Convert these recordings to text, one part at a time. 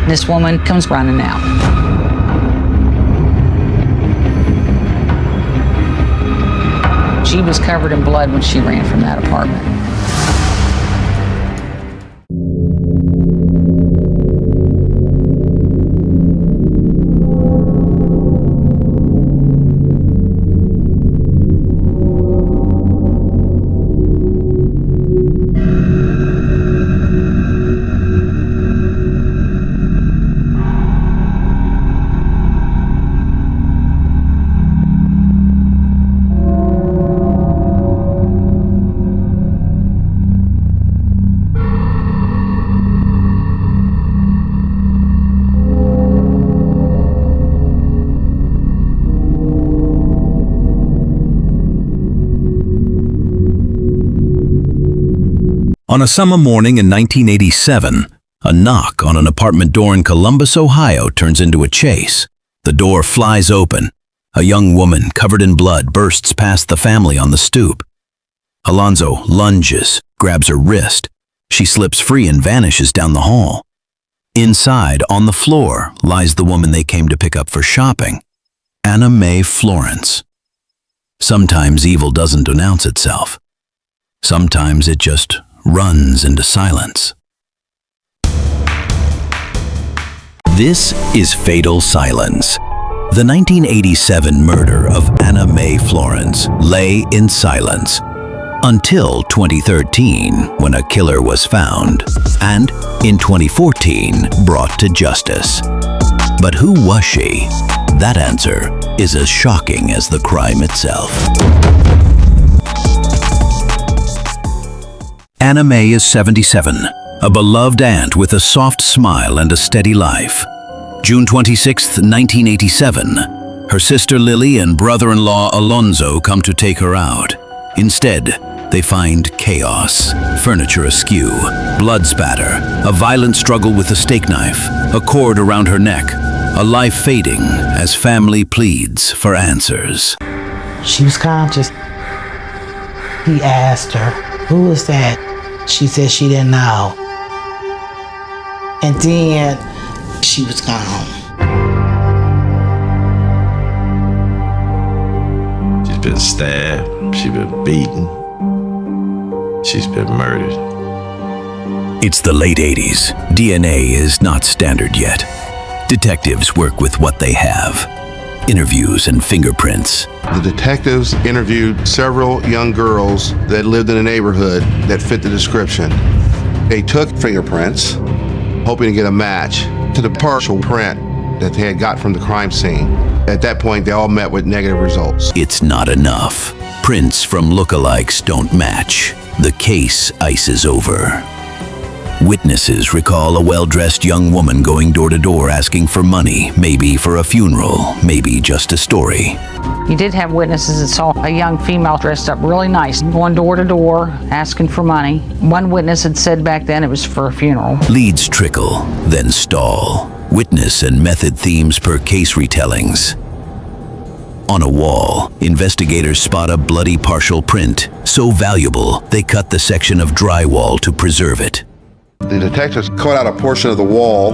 This woman comes running out. She was covered in blood when she ran from that apartment. On a summer morning in 1987, a knock on an apartment door in Columbus, Ohio turns into a chase. The door flies open. A young woman covered in blood bursts past the family on the stoop. Alonzo lunges, grabs her wrist. She slips free and vanishes down the hall. Inside, on the floor, lies the woman they came to pick up for shopping, Anna Mae Florence. Sometimes evil doesn't announce itself. Sometimes it just runs into silence. This is Fatal Silence. The 1987 murder of Anna Mae Florence lay in silence until 2013, when a killer was found, and in 2014 brought to justice. But who was she? That answer is as shocking as the crime itself. Anna Mae is 77, a beloved aunt with a soft smile and a steady life. June 26, 1987, her sister Lily and brother-in-law Alonzo come to take her out. Instead, they find chaos, furniture askew, blood spatter, a violent struggle with a steak knife, a cord around her neck, a life fading as family pleads for answers. She was conscious. He asked her, "Who is that?" She said she didn't know. And then she was gone. She's been stabbed, she's been beaten, she's been murdered. It's the late 80s. DNA is not standard yet. Detectives work with what they have. Interviews and fingerprints. The detectives interviewed several young girls that lived in a neighborhood that fit the description. They took fingerprints, hoping to get a match to the partial print that they had got from the crime scene. At that point, they all met with negative results. It's not enough. Prints from lookalikes don't match. The case ices over. Witnesses recall a well-dressed young woman going door to door asking for money, maybe for a funeral, maybe just a story. You did have witnesses that saw a young female dressed up really nice, going door to door, asking for money. One witness had said back then it was for a funeral. Leads trickle, then stall. Witness and method themes per case retellings. On a wall, investigators spot a bloody partial print, so valuable they cut the section of drywall to preserve it. The detectives cut out a portion of the wall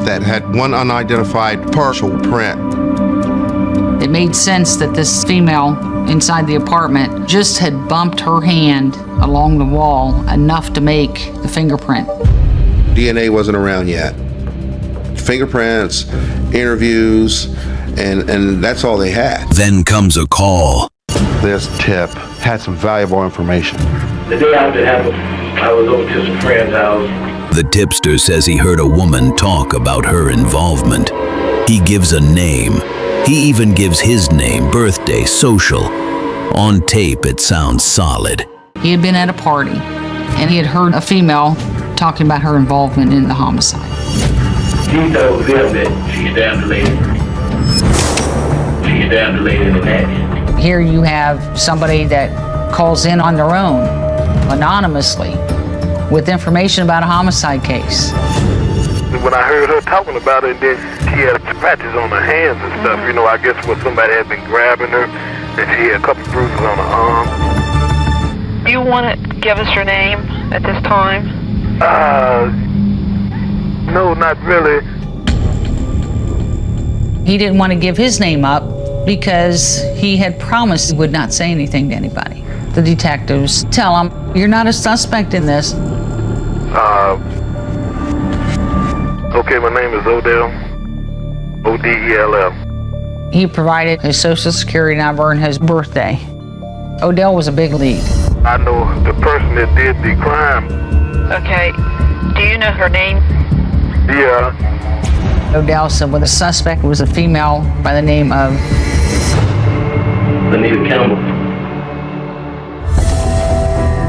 that had one unidentified partial print. It made sense that this female inside the apartment just had bumped her hand along the wall enough to make the fingerprint. DNA wasn't around yet. Fingerprints, interviews, and that's all they had. Then comes a call. This tip had some valuable information. The day after it happened, I was over to some friend's house. The tipster says he heard a woman talk about her involvement. He gives a name. He even gives his name, birthday, social. On tape, it sounds solid. He had been at a party, and he had heard a female talking about her involvement in the homicide. He told him that she stabbed the lady. She stabbed the lady in the neck. Here you have somebody that calls in on their own, anonymously, with information about a homicide case. When I heard her talking about it, then she had scratches on her hands and stuff, I guess when somebody had been grabbing her, and she had a couple bruises on her arm. You want to give us your name at this time? No, not really. He didn't want to give his name up because he had promised he would not say anything to anybody. The detectives tell him, "You're not a suspect in this." Okay, my name is Odell. O-D-E-L-L. He provided his social security number and his birthday. Odell was a big lead. I know the person that did the crime. Okay. Do you know her name? Yeah. Odell said, well, the suspect was a female by the name of Anita Campbell.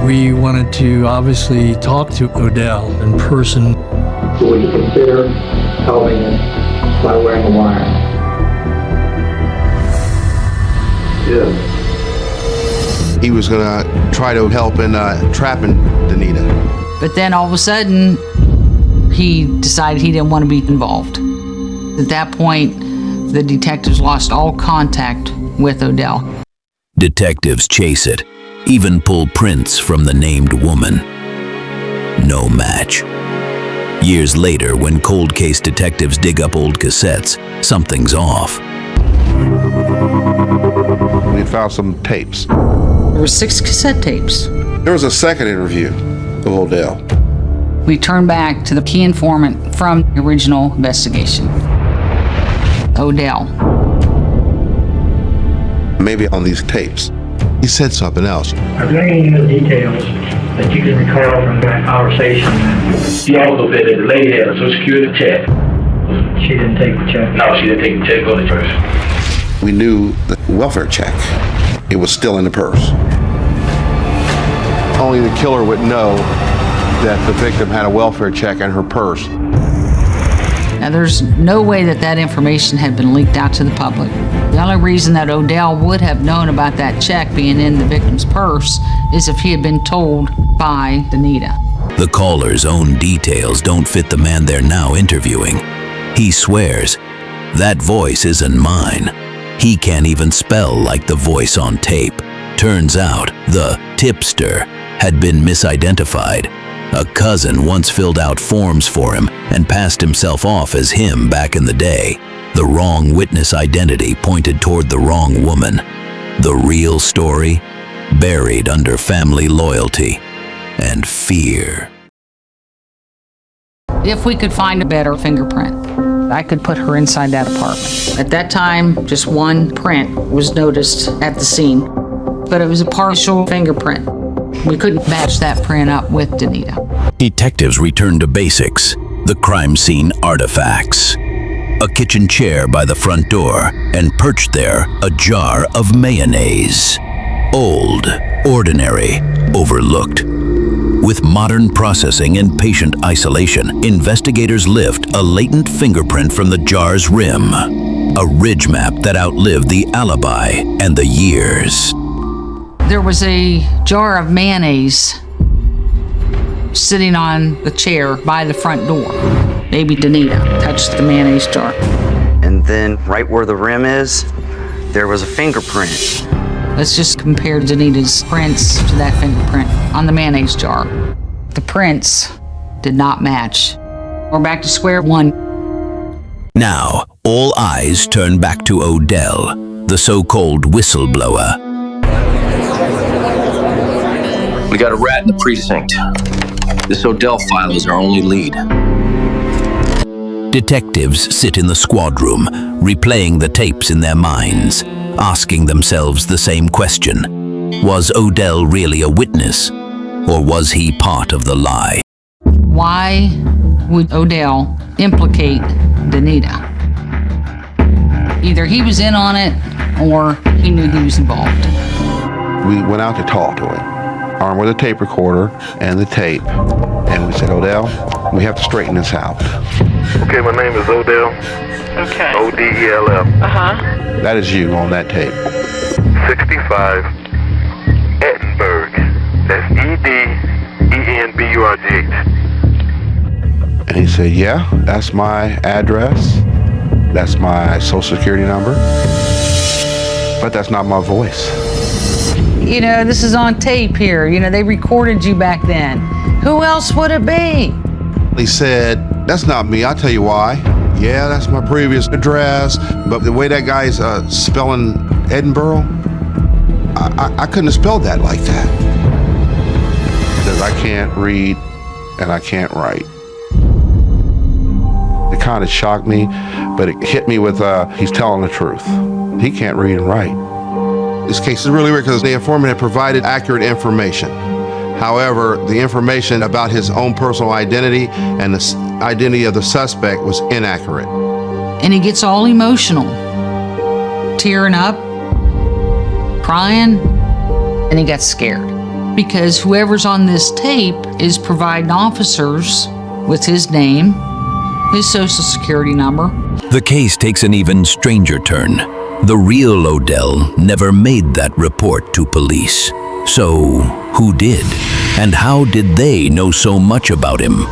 We wanted to obviously talk to Odell in person. Would you consider helping us by wearing a wire? Yeah. He was going to try to help in trapping Danita. But then all of a sudden, he decided he didn't want to be involved. At that point, the detectives lost all contact with Odell. Detectives chase it, even pull prints from the named woman. No match. Years later, when cold case detectives dig up old cassettes, something's off. We had found some tapes. There were 6 cassette tapes. There was a second interview of Odell. We turned back to the key informant from the original investigation, Odell. Maybe on these tapes, he said something else. Are there any other details that you can recall from that conversation? She also said that the lady had a Social Security check. She didn't take the check. No, she didn't take the check on the purse. We knew the welfare check. It was still in the purse. Only the killer would know that the victim had a welfare check in her purse. Now, there's no way that that information had been leaked out to the public. The only reason that Odell would have known about that check being in the victim's purse is if he had been told by Danita. The caller's own details don't fit the man they're now interviewing. He swears, "That voice isn't mine." He can't even spell like the voice on tape. Turns out, the tipster had been misidentified. A cousin once filled out forms for him and passed himself off as him back in the day. The wrong witness identity pointed toward the wrong woman. The real story, buried under family loyalty and fear. If we could find a better fingerprint, I could put her inside that apartment. At that time, just one print was noticed at the scene, but it was a partial fingerprint. We couldn't match that print up with Danita. Detectives returned to basics, the crime scene artifacts. A kitchen chair by the front door, and perched there, a jar of mayonnaise. Old, ordinary, overlooked. With modern processing and patient isolation, investigators lift a latent fingerprint from the jar's rim. A ridge map that outlived the alibi and the years. There was a jar of mayonnaise sitting on the chair by the front door. Maybe Danita touched the mayonnaise jar. And then right where the rim is, there was a fingerprint. Let's just compare Danita's prints to that fingerprint on the mayonnaise jar. The prints did not match. We're back to square one. Now, all eyes turn back to Odell, the so-called whistleblower. We got a rat in the precinct. This Odell file is our only lead. Detectives sit in the squad room, replaying the tapes in their minds, asking themselves the same question. Was Odell really a witness, or was he part of the lie? Why would Odell implicate Danita? Either he was in on it, or he knew he was involved. We went out to talk to him, armed with a tape recorder and the tape. And we said, Odell, we have to straighten this out. Okay, my name is Odell. Okay. O-D-E-L-L. That is you on that tape. 65 Ettenberg. That's E-D-E-N-B-U-R-G-H. And he said, yeah, that's my address. That's my social security number. But that's not my voice. You know, this is on tape here. You know, they recorded you back then. Who else would it be? He said, that's not me. I'll tell you why. Yeah, that's my previous address. But the way that guy's spelling Edinburgh, I couldn't have spelled that like that. Because I can't read and I can't write. It kind of shocked me, but it hit me with, he's telling the truth. He can't read and write. This case is really weird because the informant had provided accurate information. However, the information about his own personal identity and the identity of the suspect was inaccurate. And he gets all emotional, tearing up, crying, and he got scared. Because whoever's on this tape is providing officers with his name, his social security number. The case takes an even stranger turn. The real Odell never made that report to police. So, who did? And how did they know so much about him?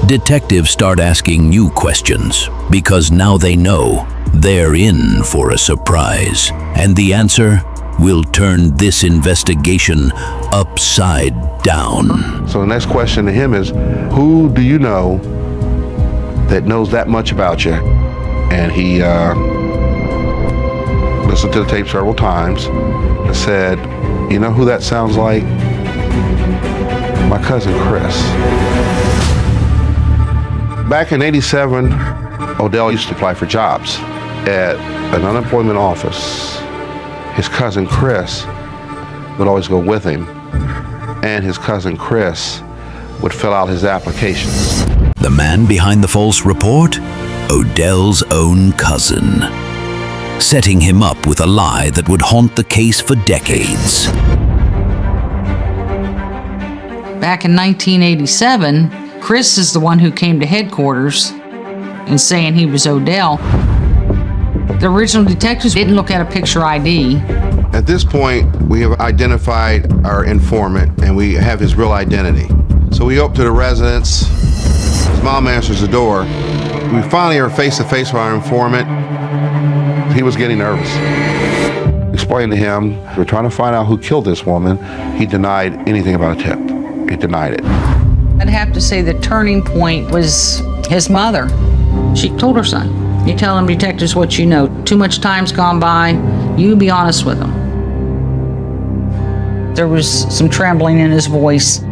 Detectives start asking new questions, because now they know they're in for a surprise. And the answer will turn this investigation upside down. So the next question to him is, who do you know that knows that much about you? And he listened to the tape several times and said, you know who that sounds like? My cousin Chris. Back in '87, Odell used to apply for jobs at an unemployment office. His cousin Chris would always go with him, and his cousin Chris would fill out his applications. The man behind the false report? Odell's own cousin, setting him up with a lie that would haunt the case for decades. Back in 1987, Chris is the one who came to headquarters and saying he was Odell. The original detectives didn't look at a picture ID. At this point, we have identified our informant and we have his real identity. So we go up to the residence. His mom answers the door. We finally are face to face with our informant. He was getting nervous. Explained to him, we're trying to find out who killed this woman. He denied anything about a tip. He denied it. I'd have to say the turning point was his mother. She told her son, you tell them detectives what you know. Too much time's gone by. You be honest with them. There was some trembling in his voice.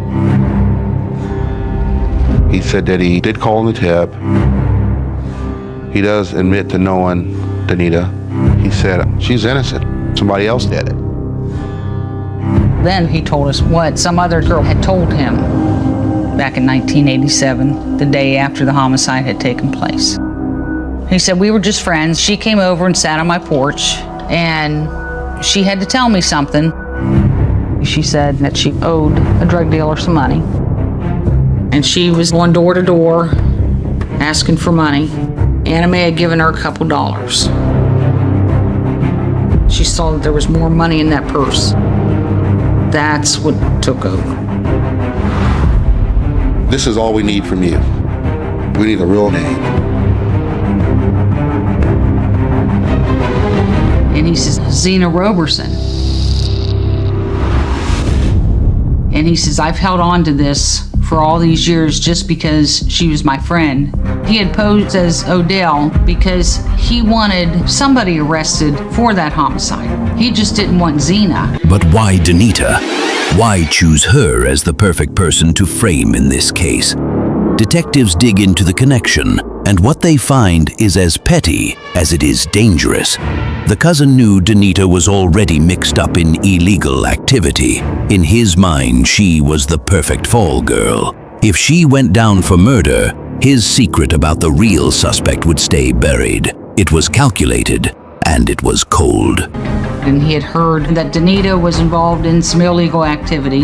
He said that he did call in the tip. He does admit to knowing Danita. He said she's innocent. Somebody else did it. Then he told us what some other girl had told him back in 1987, the day after the homicide had taken place. He said, we were just friends. She came over and sat on my porch, and she had to tell me something. She said that she owed a drug dealer some money. And she was going door to door asking for money. Anna Mae had given her a couple dollars. She saw that there was more money in that purse. That's what took over. This is all we need from you. We need a real name. And he says, Zena Roberson. And he says, I've held on to this for all these years just because she was my friend. He had posed as Odell because he wanted somebody arrested for that homicide. He just didn't want Zena. But why Danita? Why choose her as the perfect person to frame in this case? Detectives dig into the connection, and what they find is as petty as it is dangerous. The cousin knew Danita was already mixed up in illegal activity. In his mind, she was the perfect fall girl. If she went down for murder, his secret about the real suspect would stay buried. It was calculated, and it was cold. And he had heard that Danita was involved in some illegal activity.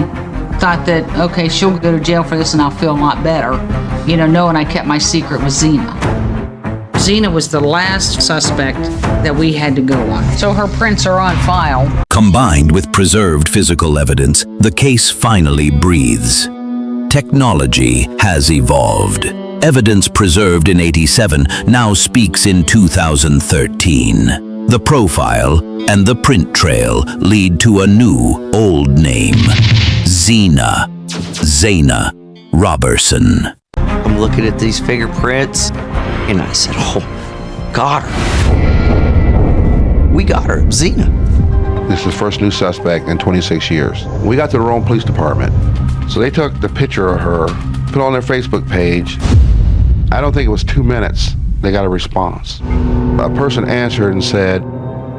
Thought that, okay, she'll go to jail for this and I'll feel a lot better. You know, knowing I kept my secret with Zena. Zena was the last suspect that we had to go on. So her prints are on file. Combined with preserved physical evidence, the case finally breathes. Technology has evolved. Evidence preserved in '87 now speaks in 2013. The profile and the print trail lead to a new, old name. Zena Roberson. I'm looking at these fingerprints, and I said, oh got her. We got her, Zena. This is the first new suspect in 26 years. We got to the Rome Police Department. So they took the picture of her, put it on their Facebook page. I don't think it was 2 minutes, they got a response. A person answered and said,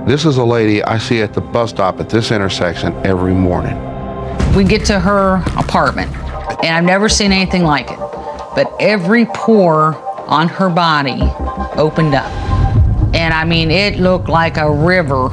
"This is a lady I see at the bus stop at this intersection every morning." We get to her apartment, and I've never seen anything like it, but every pore on her body opened up. And I mean, it looked like a river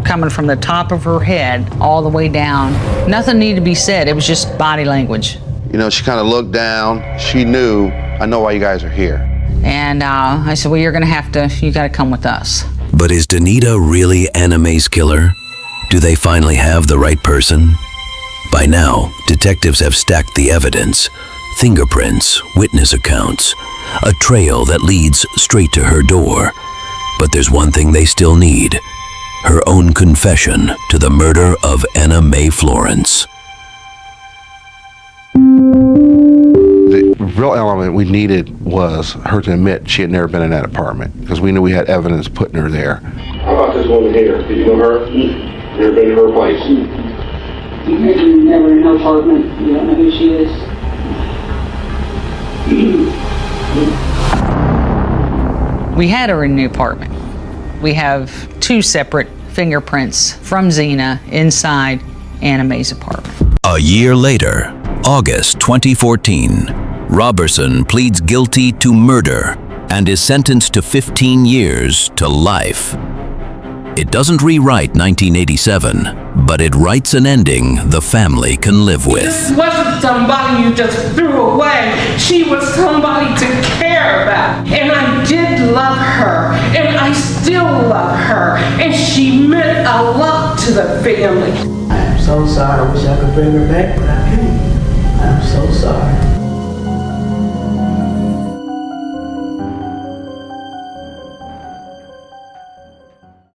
coming from the top of her head all the way down. Nothing needed to be said, it was just body language. You know, she kind of looked down, she knew, "I know why you guys are here." And I said, "Well, you gotta come with us." But is Danita really Anna Mae's killer? Do they finally have the right person? By now, detectives have stacked the evidence. Fingerprints, witness accounts, a trail that leads straight to her door. But there's one thing they still need: her own confession to the murder of Anna Mae Florence. The real element we needed was her to admit she had never been in that apartment, because we knew we had evidence putting her there. How about this woman here? Do you know her? Never been to her place? You're never in her apartment. You don't know who she is. We had her in the apartment. We have 2 separate fingerprints from Zena inside Anna Mae's apartment. A year later, August 2014, Robertson pleads guilty to murder and is sentenced to 15 years to life. It doesn't rewrite 1987, but it writes an ending the family can live with. This wasn't somebody you just threw away. She was somebody to care about. And I did love her, and I still love her, and she meant a lot to the family. I am so sorry. I wish I could bring her back, but I can't. I'm so sorry.